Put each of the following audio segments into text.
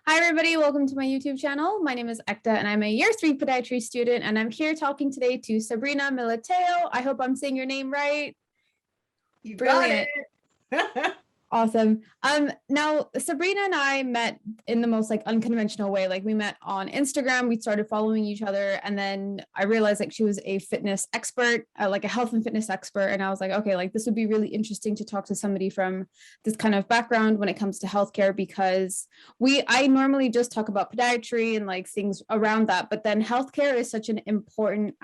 Hi, everybody. Welcome to my YouTube channel. My name is Ekta, and I'm a year 3 podiatry student, and I'm here talking today to Sabrina Militello. I hope I'm saying your name right. You Brilliant. got it. Awesome. Now Sabrina and I met in the most unconventional way. Like we met on Instagram, we started following each other, and then I realized she was a fitness expert, like a health and fitness expert. And I was like, okay, this would be really interesting to talk to somebody from this kind of background when it comes to healthcare, because I normally just talk about podiatry and things around that, but then healthcare is such an important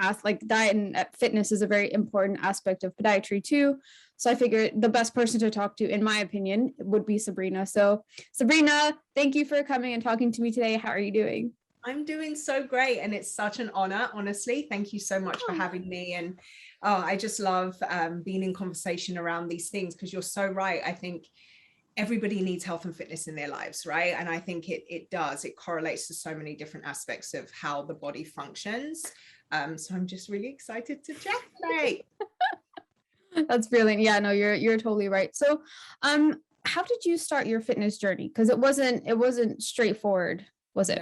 diet and fitness is a very important aspect of podiatry too. So I figured the best person to talk to, in my opinion, would be Sabrina. So Sabrina, thank you for coming and talking to me today. How are you doing? I'm doing so great, and it's such an honor, honestly. Thank you so much for having me. And I just love being in conversation around these things, because you're so right. I think everybody needs health and fitness in their lives, right? And I think it does. It correlates to so many different aspects of how the body functions. So I'm just really excited to chat today. That's brilliant. Yeah, no, you're totally right. So, how did you start your fitness journey? Because it wasn't straightforward, was it?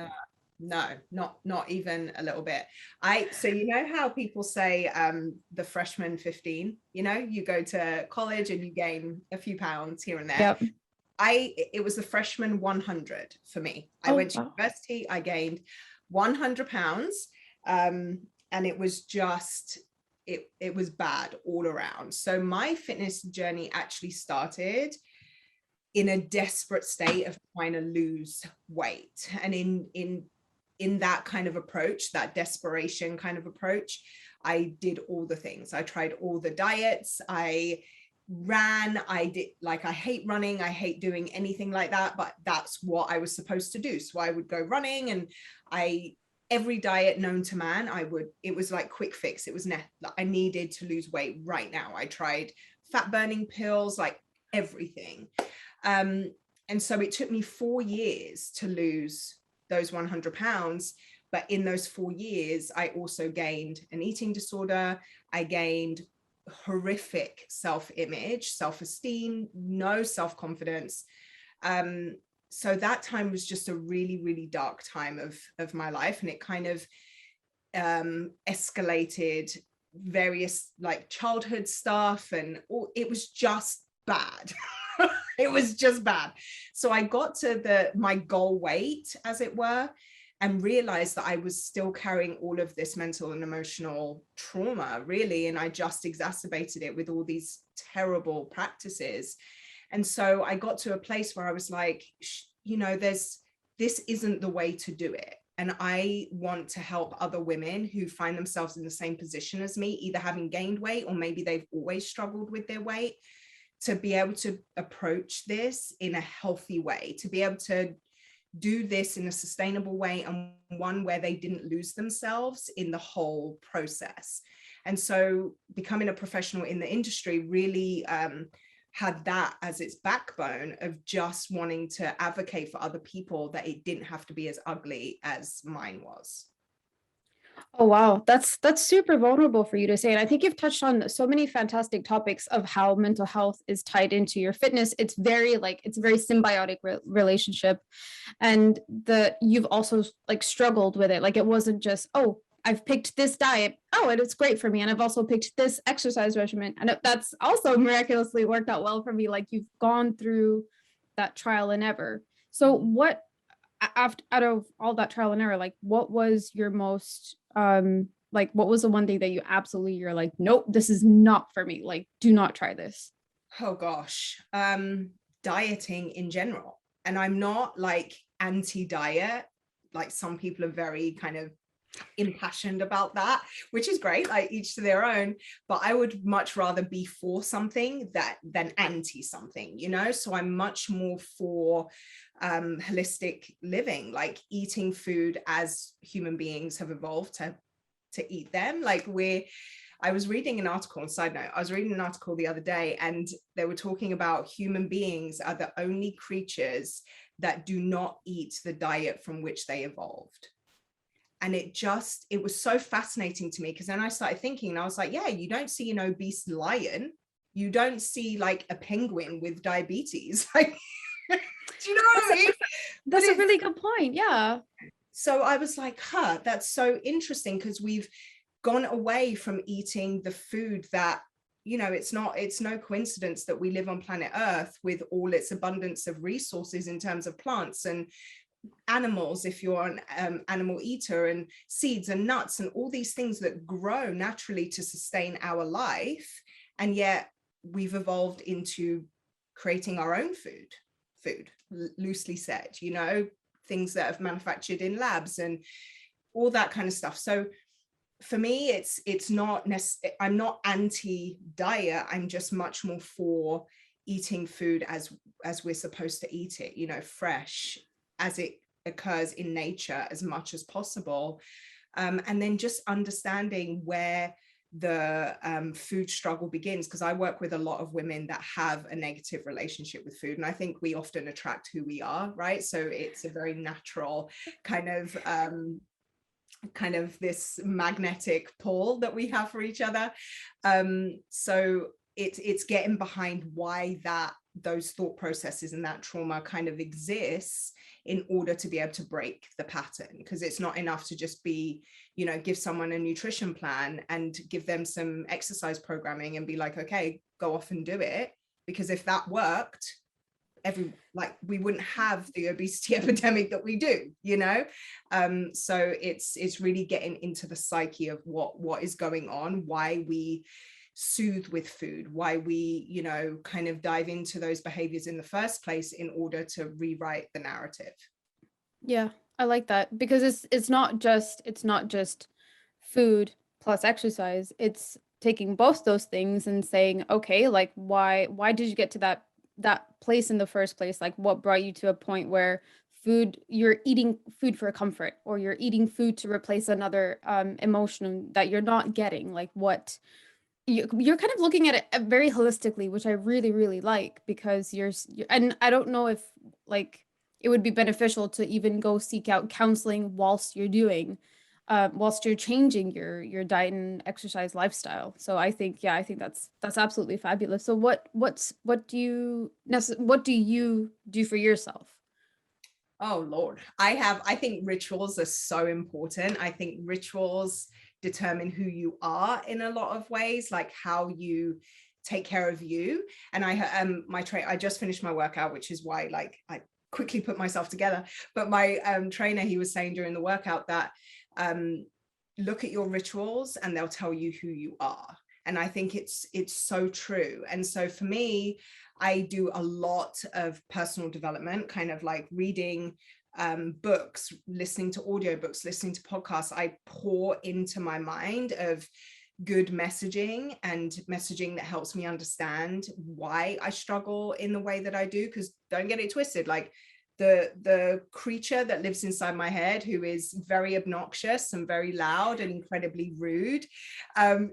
No, not even a little bit. So you know how people say the freshman 15, you go to college and you gain a few pounds here and there. Yep. It was the freshman 100 for me. I went to Wow. university, I gained 100 pounds. And it was just, it was bad all around. So my fitness journey actually started in a desperate state of trying to lose weight. And in that kind of approach, that desperation kind of approach, I did all the things. I tried all the diets. I ran. I hate running. I hate doing anything like that, but that's what I was supposed to do. So I would go running, and every diet known to man, it was like quick fix. It was I needed to lose weight right now. I tried fat burning pills, like everything. And so it took me 4 years to lose those 100 pounds. But in those 4 years, I also gained an eating disorder. I gained horrific self-image, self-esteem, no self-confidence. So that time was just a really, really dark time of my life. And it kind of escalated various childhood stuff, and it was just bad. It was just bad. So I got to my goal weight, as it were, and realized that I was still carrying all of this mental and emotional trauma, really. And I just exacerbated it with all these terrible practices. And so I got to a place where I was like, this isn't the way to do it. And I want to help other women who find themselves in the same position as me, either having gained weight or maybe they've always struggled with their weight, to be able to approach this in a healthy way, to be able to do this in a sustainable way, and one where they didn't lose themselves in the whole process. And so becoming a professional in the industry really had that as its backbone, of just wanting to advocate for other people that it didn't have to be as ugly as mine was. Oh wow, that's super vulnerable for you to say. And I think you've touched on so many fantastic topics of how mental health is tied into your fitness. It's a very symbiotic relationship. And you've also struggled with it. It wasn't just, oh, I've picked this diet. Oh, and it's great for me. And I've also picked this exercise regimen. And that's also miraculously worked out well for me. You've gone through that trial and error. So what, after out of all that trial and error, what was your most what was the one thing that you're like, nope, this is not for me, do not try this? Oh gosh, dieting in general. And I'm not anti-diet, some people are very kind of impassioned about that, which is great, each to their own. But I would much rather be for something than anti something, so I'm much more for holistic living, eating food as human beings have evolved to eat them. I was reading an article, on side note, I was reading an article the other day, and they were talking about human beings are the only creatures that do not eat the diet from which they evolved. And it was so fascinating to me, because then I started thinking, and I was like, yeah, you don't see an obese lion. You don't see a penguin with diabetes. Do you know what I mean? That's a really good point. Yeah. So I was like, that's so interesting, because we've gone away from eating the food that, it's no coincidence that we live on planet Earth with all its abundance of resources in terms of plants and animals, if you're an animal eater, and seeds and nuts and all these things that grow naturally to sustain our life. And yet we've evolved into creating our own food, loosely said, things that have manufactured in labs and all that kind of stuff. So for me, it's not I'm not anti-diet. I'm just much more for eating food as we're supposed to eat it, fresh, as it occurs in nature as much as possible. And then just understanding where the food struggle begins, because I work with a lot of women that have a negative relationship with food, and I think we often attract who we are, right? So it's a very natural kind of this magnetic pull that we have for each other. So it's getting behind why those thought processes and that trauma kind of exists, in order to be able to break the pattern. Because it's not enough to just be, give someone a nutrition plan and give them some exercise programming and be like, okay, go off and do it. Because if that worked, we wouldn't have the obesity epidemic that we do, so it's really getting into the psyche of what is going on, why we soothe with food, why we kind of dive into those behaviors in the first place, in order to rewrite the narrative. Yeah, I like that, because it's not just food plus exercise. It's taking both those things and saying, okay, like why did you get to that place in the first place? Like what brought you to a point where you're eating food for comfort, or you're eating food to replace another emotion that you're not getting? Like you're kind of looking at it very holistically, which I really, really like, because and I don't know if like it would be beneficial to even go seek out counseling whilst you're changing your diet and exercise lifestyle. So I think, yeah, I think that's absolutely fabulous. So what do you do for yourself? Oh Lord, I think rituals are so important. I think rituals determine who you are in a lot of ways, like how you take care of you. And I just finished my workout, which is why I quickly put myself together. But my trainer, he was saying during the workout that look at your rituals and they'll tell you who you are. And I think it's so true. And so for me, I do a lot of personal development, kind of like reading books, listening to audiobooks, listening to podcasts. I pour into my mind of good messaging, and messaging that helps me understand why I struggle in the way that I do. Because don't get it twisted, like the creature that lives inside my head, who is very obnoxious and very loud and incredibly rude,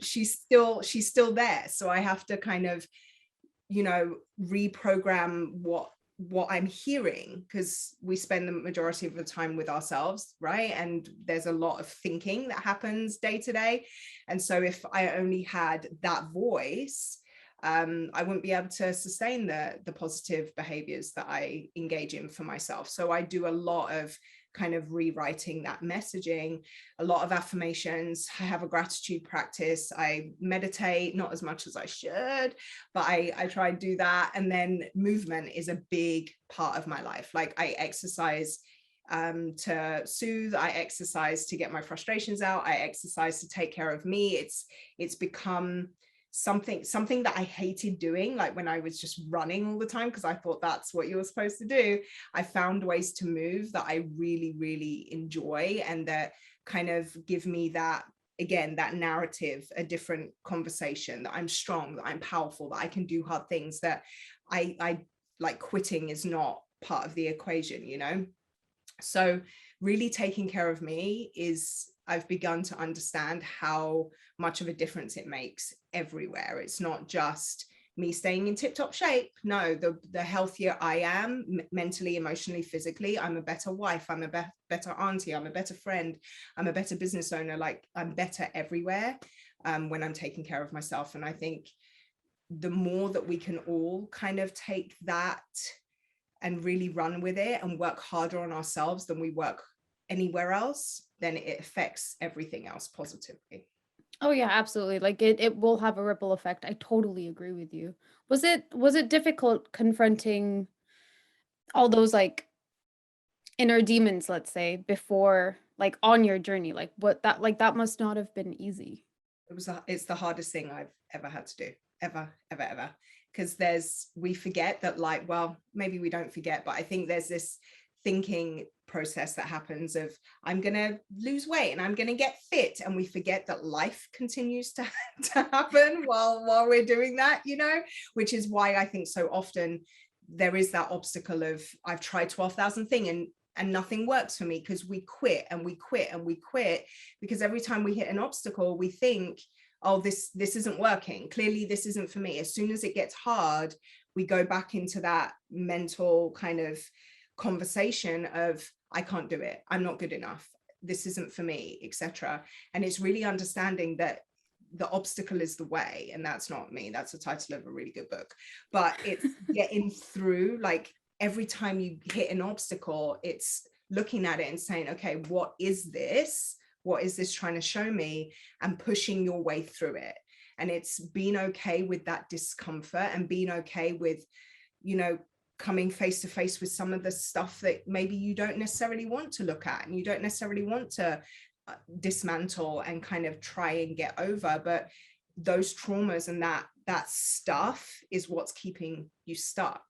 she's still there. So I have to kind of reprogram what I'm hearing, because we spend the majority of the time with ourselves, right? And there's a lot of thinking that happens day to day. And so if I only had that voice, I wouldn't be able to sustain the positive behaviors that I engage in for myself. So I do a lot of kind of rewriting that messaging, a lot of affirmations. I have a gratitude practice. I meditate, not as much as I should, but I try to do that. And then movement is a big part of my life. Like I exercise to soothe, I exercise to get my frustrations out, I exercise to take care of me. It's become something that I hated doing, like when I was just running all the time, because I thought that's what you were supposed to do. I found ways to move that I really, really enjoy, and that kind of give me that, again, that narrative, a different conversation, that I'm strong, that I'm powerful, that I can do hard things, that I like quitting is not part of the equation. So really taking care of me is, I've begun to understand how much of a difference it makes everywhere. It's not just me staying in tip-top shape. No, the healthier I am mentally, emotionally, physically, I'm a better wife, I'm a better auntie, I'm a better friend, I'm a better business owner. Like I'm better everywhere when I'm taking care of myself. And I think the more that we can all kind of take that and really run with it and work harder on ourselves than we work anywhere else, then it affects everything else positively. Oh yeah, absolutely. Like it will have a ripple effect. I totally agree with you. Was it difficult confronting all those like inner demons, let's say, before like on your journey? Like what that like that must not have been easy. It's the hardest thing I've ever had to do, ever, because we forget that, like, well, maybe we don't forget, but I think there's this thinking process that happens of, I'm gonna lose weight and I'm gonna get fit, and we forget that life continues to happen while we're doing that, which is why I think so often there is that obstacle of, I've tried 12,000 things and nothing works for me, because we quit and we quit and we quit, because every time we hit an obstacle we think, oh, this isn't working, clearly this isn't for me. As soon as it gets hard, we go back into that mental kind of conversation of, I can't do it, I'm not good enough, this isn't for me, etc. And it's really understanding that the obstacle is the way, and that's not me, that's the title of a really good book, but it's getting through, like, every time you hit an obstacle, it's looking at it and saying, okay, what is this trying to show me, and pushing your way through it. And it's being okay with that discomfort, and being okay with, coming face to face with some of the stuff that maybe you don't necessarily want to look at, and you don't necessarily want to dismantle and kind of try and get over. But those traumas and that stuff is what's keeping you stuck.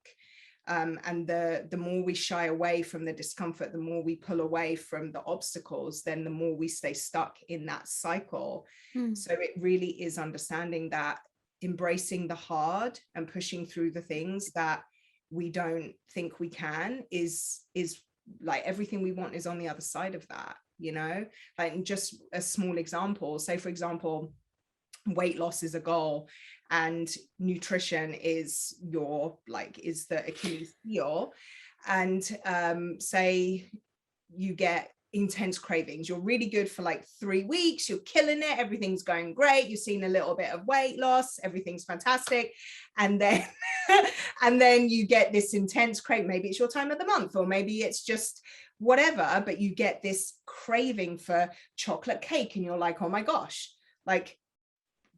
And the more we shy away from the discomfort, the more we pull away from the obstacles, then the more we stay stuck in that cycle. So it really is understanding that, embracing the hard and pushing through the things that we don't think we can is like, everything we want is on the other side of that, like, just a small example, say for example, weight loss is a goal and nutrition is the Achilles heel, and say you get intense cravings, you're really good for like 3 weeks, you're killing it, everything's going great, you're seeing a little bit of weight loss, everything's fantastic, and then and then you get this intense craving, maybe it's your time of the month, or maybe it's just whatever, but you get this craving for chocolate cake, and you're like, oh my gosh, like,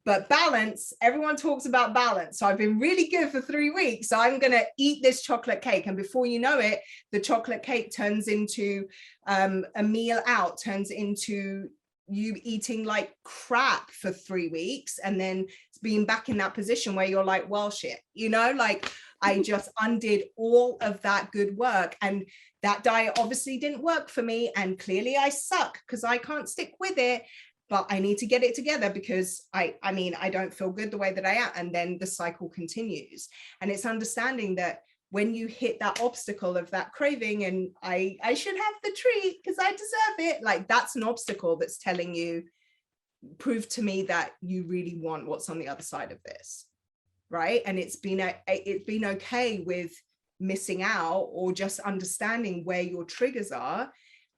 but balance, everyone talks about balance. So I've been really good for 3 weeks, so I'm going to eat this chocolate cake. And before you know it, the chocolate cake turns into a meal out, turns into you eating like crap for 3 weeks, and then being back in that position where you're like, well, shit, like, I just undid all of that good work. And that diet obviously didn't work for me. And clearly I suck because I can't stick with it. But I need to get it together, because I don't feel good the way that I am. And then the cycle continues. And it's understanding that when you hit that obstacle of that craving, and I should have the treat because I deserve it, like, that's an obstacle that's telling you, prove to me that you really want what's on the other side of this, right? And it's been okay with missing out, or just understanding where your triggers are,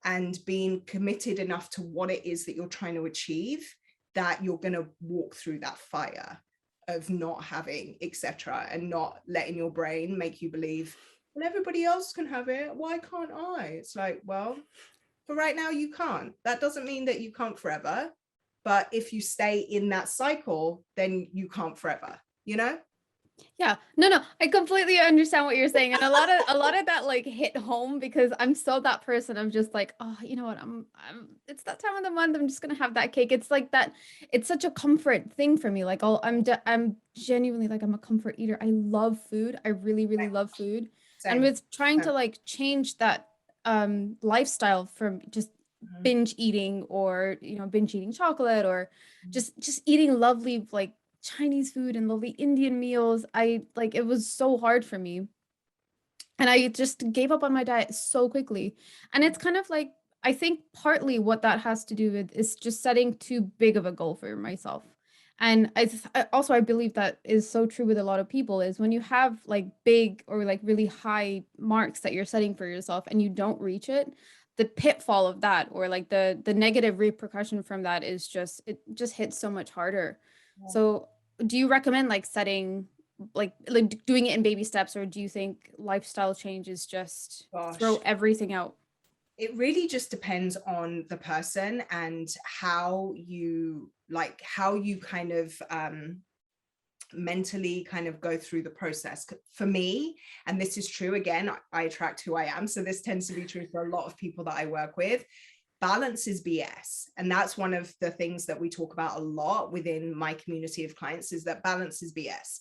and being committed enough to what it is that you're trying to achieve, that you're going to walk through that fire of not having, etc., and not letting your brain make you believe, well, everybody else can have it, why can't I? It's like, well, for right now you can't. That doesn't mean that you can't forever, but if you stay in that cycle, then you can't forever, Yeah, no, I completely understand what you're saying. And a lot of that like hit home, because I'm so that person. I'm just like, oh, you know what? It's that time of the month. I'm just gonna have that cake. It's like that. It's such a comfort thing for me. Like, I'm genuinely like, I'm a comfort eater. I love food. I really, really love food. And Same. with trying to like change that lifestyle from just binge eating, or binge eating chocolate, or just eating lovely like Chinese food and lovely Indian meals. I like, it was so hard for me. And I just gave up on my diet so quickly. And it's kind of like, I think partly what that has to do with is just setting too big of a goal for myself. And I believe that is so true with a lot of people, is when you have like big or like really high marks that you're setting for yourself and you don't reach it, the pitfall of that, or like the negative repercussion from that, is just, it just hits so much harder. Yeah. So do you recommend like setting like doing it in baby steps, or do you think lifestyle changes just throw Gosh, everything out? it really just depends on the person and how you kind of mentally kind of go through the process. For me, and this is true, again, I attract who I am, so this tends to be true for a lot of people that I work with. Balance is BS. And that's one of the things that we talk about a lot within my community of clients, is that balance is BS.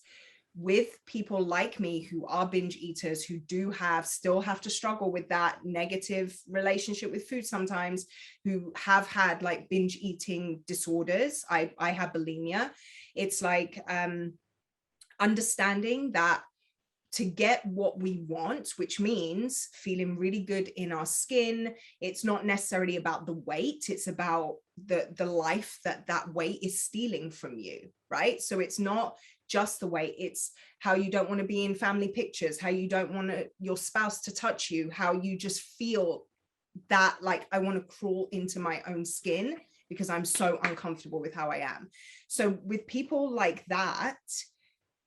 With people like me who are binge eaters, who still have to struggle with that negative relationship with food sometimes, who have had like binge eating disorders. I have bulimia. It's like understanding that to get what we want, which means feeling really good in our skin, it's not necessarily about the weight, it's about the life that weight is stealing from you, right? So it's not just the weight, it's how you don't want to be in family pictures, how you don't want your spouse to touch you, how you just feel that like, I want to crawl into my own skin because I'm so uncomfortable with how I am. So with people like that,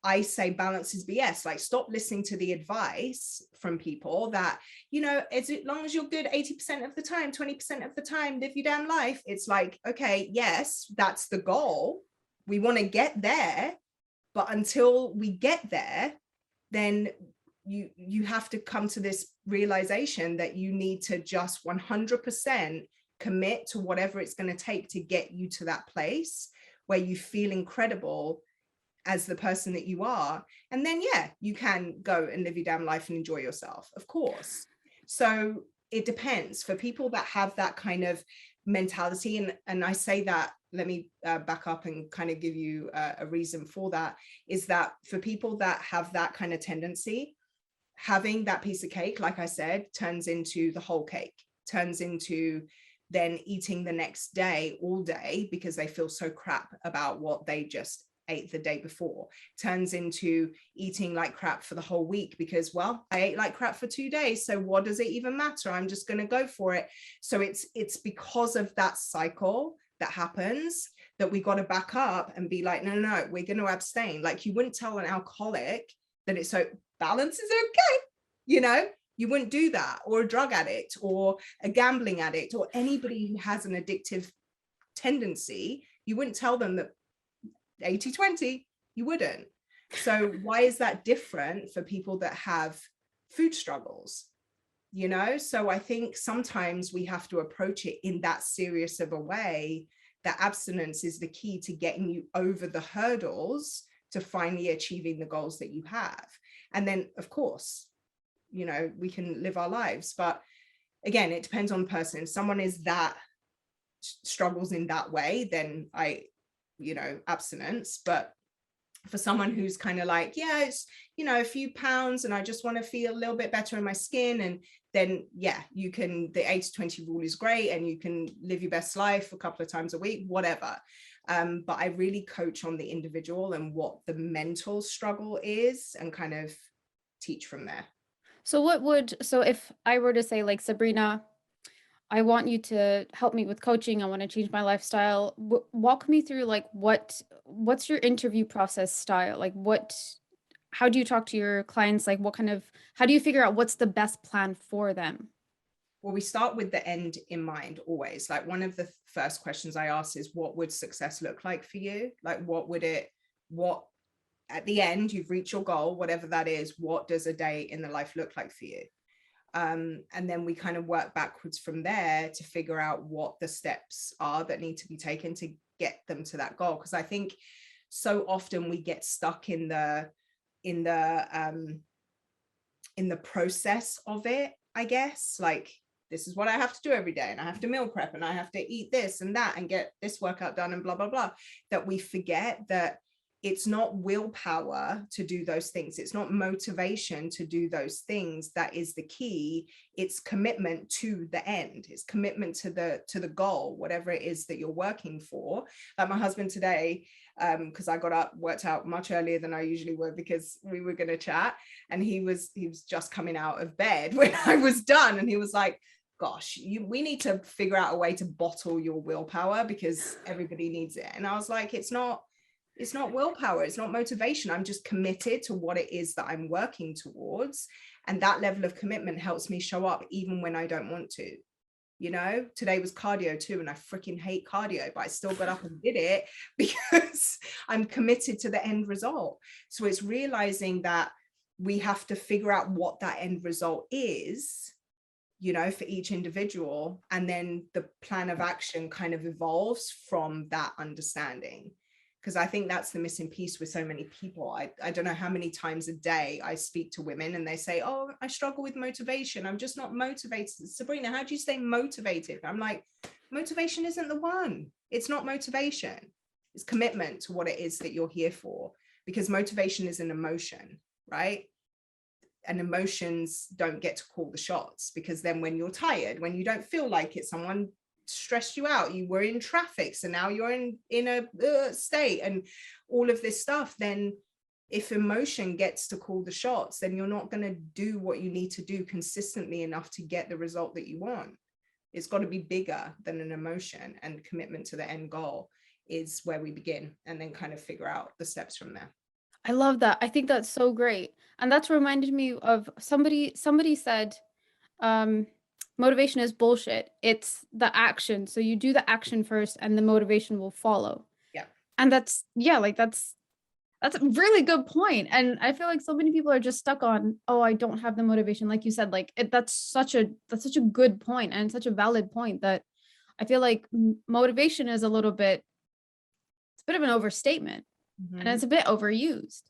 I say balance is BS. Like, stop listening to the advice from people that, as long as you're good 80% of the time, 20% of the time, live your damn life. It's like, okay, yes, that's the goal. We want to get there. But until we get there, then you have to come to this realization that you need to just 100% commit to whatever it's going to take to get you to that place where you feel incredible as the person that you are. And then, yeah, you can go and live your damn life and enjoy yourself, of course. So it depends. For people that have that kind of mentality, and I say that, let me back up and kind of give you a reason for that, is that for people that have that kind of tendency, having that piece of cake, like I said, turns into the whole cake, turns into then eating the next day all day because they feel so crap about what they just ate the day before, turns into eating like crap for the whole week because, well, I ate like crap for 2 days, so what does it even matter? I'm just going to go for it. So it's because of that cycle that happens that we got to back up and be like, no, we're going to abstain. Like, you wouldn't tell an alcoholic that it's so balance is okay, you wouldn't do that, or a drug addict or a gambling addict or anybody who has an addictive tendency. You wouldn't tell them that 80-20, you wouldn't. So why is that different for people that have food struggles? So I think sometimes we have to approach it in that serious of a way, that abstinence is the key to getting you over the hurdles to finally achieving the goals that you have. And then, of course, we can live our lives. But again, it depends on the person. If someone is that struggles in that way, then abstinence. But for someone who's kind of like, yeah, it's, a few pounds and I just want to feel a little bit better in my skin, and then, yeah, you can, the 80-20 rule is great and you can live your best life a couple of times a week, whatever. But I really coach on the individual and what the mental struggle is and kind of teach from there. So if I were to say, like, Sabrina, I want you to help me with coaching, I want to change my lifestyle. Walk me through, like, what's your interview process style? Like, how do you talk to your clients? Like, how do you figure out what's the best plan for them? Well, we start with the end in mind always. Like, one of the first questions I ask is, what would success look like for you? Like, what at the end, you've reached your goal, whatever that is, what does a day in the life look like for you? And then we kind of work backwards from there to figure out what the steps are that need to be taken to get them to that goal. Because I think so often we get stuck in the process of it, I guess. Like, this is what I have to do every day, and I have to meal prep, and I have to eat this and that and get this workout done and blah, blah, blah, that we forget that it's not willpower to do those things. It's not motivation to do those things that is the key. It's commitment to the end. It's commitment to the goal, whatever it is that you're working for. Like my husband today, because I got up, worked out much earlier than I usually would because we were going to chat, and he was just coming out of bed when I was done, and he was like, gosh, we need to figure out a way to bottle your willpower because everybody needs it. And I was like, it's not It's not willpower. It's not motivation. I'm just committed to what it is that I'm working towards. And that level of commitment helps me show up even when I don't want to. You know, today was cardio too, and I freaking hate cardio, but I still got up and did it because I'm committed to the end result. So it's realizing that we have to figure out what that end result is, you know, for each individual. And then the plan of action kind of evolves from that understanding. Because I think that's the missing piece with so many people. I don't know how many times a day I speak to women and they say, oh, I struggle with motivation. I'm just not motivated. Sabrina, how do you stay motivated? I'm like, motivation isn't the one. It's not motivation. It's commitment to what it is that you're here for. Because motivation is an emotion, right? And emotions don't get to call the shots, because then when you're tired, when you don't feel like it, someone stressed you out, you were in traffic, so now you're in a state and all of this stuff, then if emotion gets to call the shots, then you're not going to do what you need to do consistently enough to get the result that you want. It's got to be bigger than an emotion, and commitment to the end goal is where we begin, and then kind of figure out the steps from there. I love that. I think that's so great. And that's reminded me of somebody said, um, motivation is bullshit. It's the action. So you do the action first and the motivation will follow. Yeah. And that's, yeah, like that's a really good point. And I feel like so many people are just stuck on, oh, I don't have the motivation. Like you said, like that's such a good point, and such a valid point, that I feel like motivation is it's a bit of an overstatement, and it's a bit overused.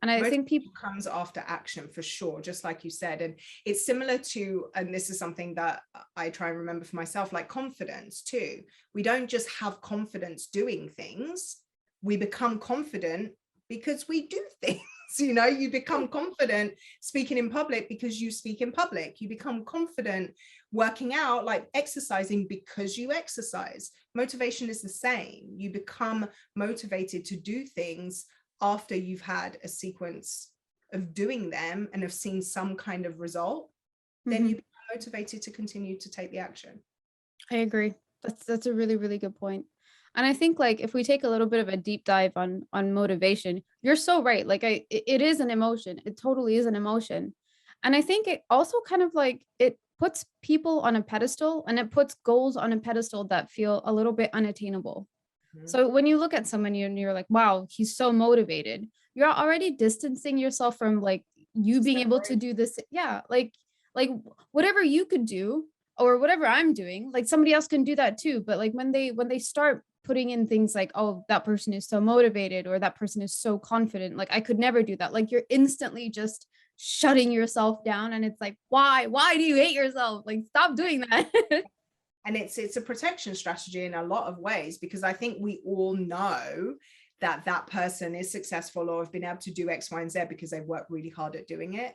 And I think people comes after action for sure, just like you said. And it's similar to, and this is something that I try and remember for myself, like confidence too. We don't just have confidence doing things. We become confident because we do things. You know, you become confident speaking in public because you speak in public. You become confident working out, like exercising, because you exercise. Motivation is the same. You become motivated to do things after you've had a sequence of doing them and have seen some kind of result. Then you become motivated to continue to take the action. I agree. That's a really, really good point. And I think, like, if we take a little bit of a deep dive on motivation, you're so right. Like, it is an emotion. It totally is an emotion. And I think it also kind of like, it puts people on a pedestal, and it puts goals on a pedestal that feel a little bit unattainable. So when you look at someone and you're like, wow, he's so motivated, you're already distancing yourself from like you being able to do this. Yeah. Like whatever you could do, or whatever I'm doing, like somebody else can do that too. But like when they start putting in things like, oh, that person is so motivated, or that person is so confident, like I could never do that. Like you're instantly just shutting yourself down. And it's like, why do you hate yourself? Like, stop doing that. And it's a protection strategy in a lot of ways, because I think we all know that that person is successful or have been able to do X, Y, and Z because they've worked really hard at doing it.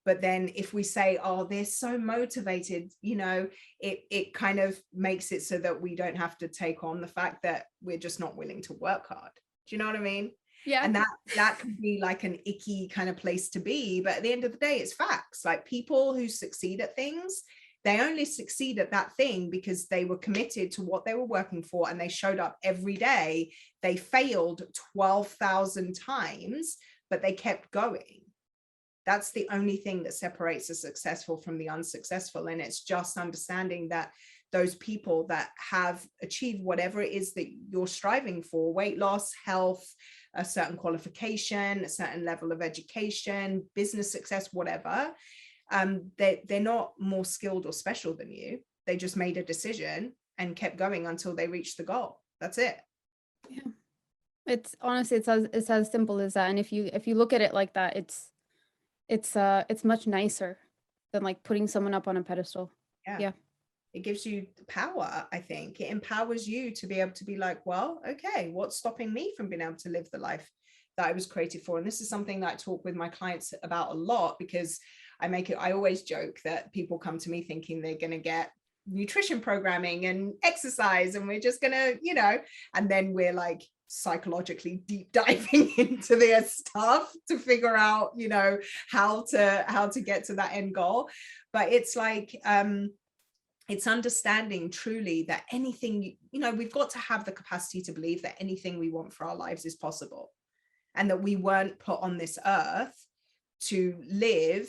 But then if we say, oh, they're so motivated, you know, it kind of makes it so that we don't have to take on the fact that we're just not willing to work hard. Do you know what I mean? Yeah. And that can be like an icky kind of place to be. But at the end of the day, it's facts. Like people who succeed at things, they only succeed at that thing because they were committed to what they were working for, and they showed up every day. They failed 12,000 times, but they kept going. That's the only thing that separates the successful from the unsuccessful. And it's just understanding that those people that have achieved whatever it is that you're striving for, weight loss, health, a certain qualification, a certain level of education, business success, whatever, they're not more skilled or special than you. They just made a decision and kept going until they reached the goal. That's it. Yeah. It's honestly, it's as simple as that. And if you look at it like that, it's much nicer than like putting someone up on a pedestal. Yeah. It gives you power. I think it empowers you to be able to be like, well, okay, what's stopping me from being able to live the life that I was created for? And this is something that I talk with my clients about a lot, because I always joke that people come to me thinking they're going to get nutrition programming and exercise, and we're just going to, you know, and then we're like psychologically deep diving into their stuff to figure out, you know, how to get to that end goal. But it's like, It's understanding truly that anything, we've got to have the capacity to believe that anything we want for our lives is possible, and that we weren't put on this earth to live,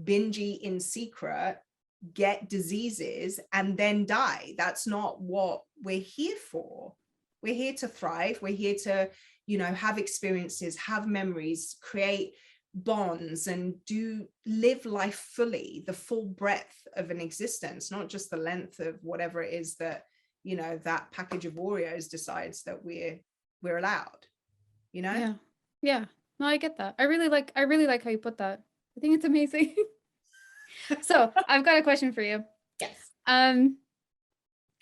bingy in secret, get diseases, and then die. That's not what we're here for. We're here to thrive. We're here to, have experiences, have memories, create bonds, and live life fully, the full breadth of an existence, not just the length of whatever it is that, that package of Oreos decides that we're allowed, Yeah. Yeah. No, I get that. I really like how you put that. I think it's amazing. So I've got a question for you. Yes.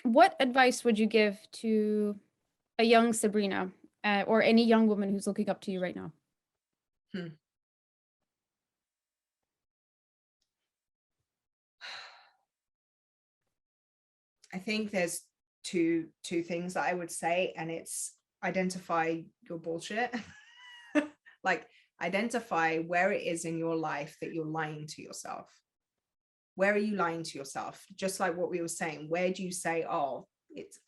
What advice would you give to a young Sabrina, or any young woman who's looking up to you right now? I think there's two things that I would say, and it's identify your bullshit. Like, identify where it is in your life that you're lying to yourself. Where are you lying to yourself? Just like what we were saying, where do you say, oh,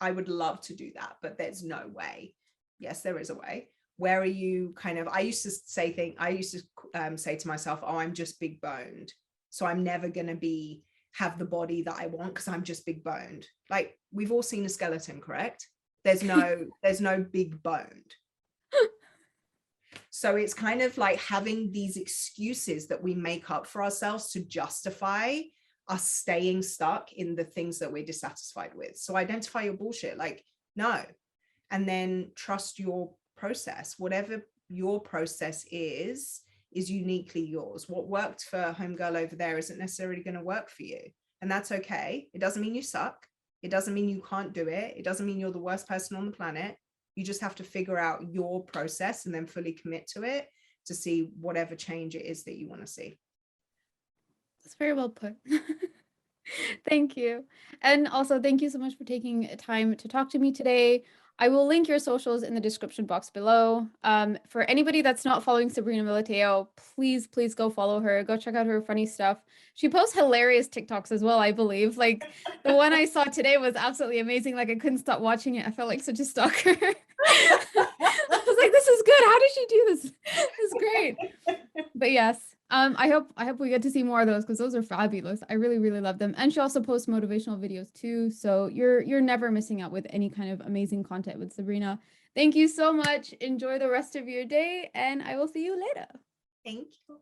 I would love to do that, but there's no way? Yes, there is a way. Where are you I used to say to myself, oh, I'm just big boned, so I'm never going to have the body that I want because I'm just big boned. Like, we've all seen a skeleton, correct? There's no big boned. So it's kind of like having these excuses that we make up for ourselves to justify us staying stuck in the things that we're dissatisfied with. So identify your bullshit, like, no, and then trust your process. Whatever your process is uniquely yours. What worked for homegirl over there isn't necessarily going to work for you, and that's okay. It doesn't mean you suck. It doesn't mean you can't do it. It doesn't mean you're the worst person on the planet. You just have to figure out your process and then fully commit to it to see whatever change it is that you want to see. That's very well put. Thank you. And also, thank you so much for taking time to talk to me today. I will link your socials in the description box below. For anybody that's not following Sabrina Militello, please go follow her. Go check out her funny stuff. She posts hilarious TikToks as well, I believe. Like, the one I saw today was absolutely amazing. Like, I couldn't stop watching it. I felt like such a stalker. I was like, this is good. How did she do this? It's great. But yes, I hope we get to see more of those, because those are fabulous. I really love them. And she also posts motivational videos too. So you're never missing out with any kind of amazing content with Sabrina. Thank you so much. Enjoy the rest of your day, and I will see you later. Thank you.